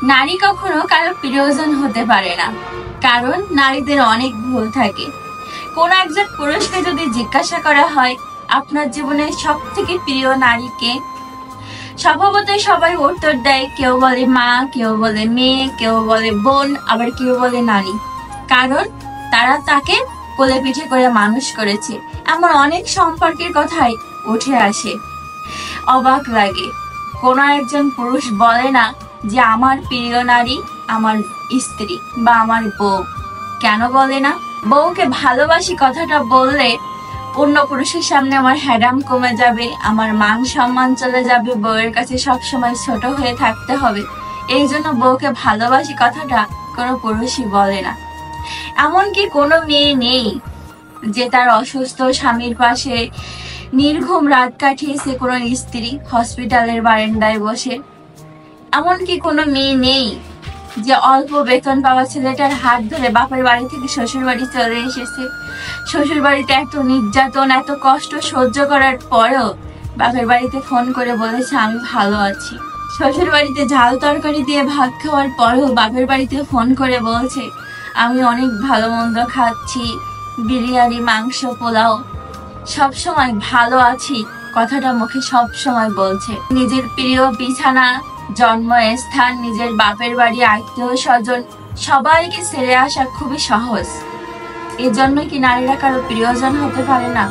নারী কখনো কারো প্রিয়জন হতে পারে না, কারণ নারীদের অনেক ভুল থাকে। কোন একজন পুরুষকে যদি জিজ্ঞাসা করা হয় আপনার জীবনের সব থেকে প্রিয় নারীকে, স্বভাবতই সবাই উত্তর দেয়, কেউ বলে মা, কেউ বলে মেয়ে, কেউ বলে বোন, আবার কেউ বলে নারী। কারণ তারা তাকে কোলে পিঠে করে মানুষ করেছে। এমন অনেক সম্পর্কের কথাই উঠে আসে। অবাক লাগে, কোনো একজন পুরুষ বলে না যে আমার প্রিয় নারী আমার স্ত্রী বা আমার বউ। কেন বলে না? বউকে ভালোবাসি কথাটা বললে অন্য পুরুষের সামনে আমার হ্যাডাম কমে যাবে, আমার মান সম্মান চলে যাবে, বউয়ের কাছে সবসময় ছোট হয়ে থাকতে হবে। এই জন্য বউকে ভালোবাসি কথাটা কোনো পুরুষই বলে না। এমনকি কোনো মেয়ে নেই যে তার অসুস্থ স্বামীর পাশে নির্ঘুম রাত কাটিয়েছে কোনো স্ত্রী হসপিটালের বারান্দায় বসে। এমনকি কোনো মেয়ে নেই যে অল্প বেতন পাওয়া ছেলেটার হাত ধরে বাপের বাড়ি থেকে শ্বশুর বাড়ি চলে এসেছে। শ্বশুর বাড়িতে এত নির্যাতন, এত কষ্ট সহ্য করার পরেও বাপের বাড়িতে ফোন করে বলেছে আমি ভালো আছি। শ্বশুর বাড়িতে ঝাল তরকারি দিয়ে ভাত খাওয়ার পরেও বাপের বাড়িতে ফোন করে বলছে আমি অনেক ভালো মন্দ খাচ্ছি, বিরিয়ানি, মাংস, পোলাও, সব সময় ভালো আছি কথাটা মুখে সব সময় বলছে। নিজের প্রিয় বিছানা, জন্মস্থান, নিজের বাপের বাড়ি, আত্মীয় স্বজন সবাইকে ছেড়ে আসা খুবই সহজ। এজন্য কি নারীরা কারো প্রিয়জন হতে পারে না?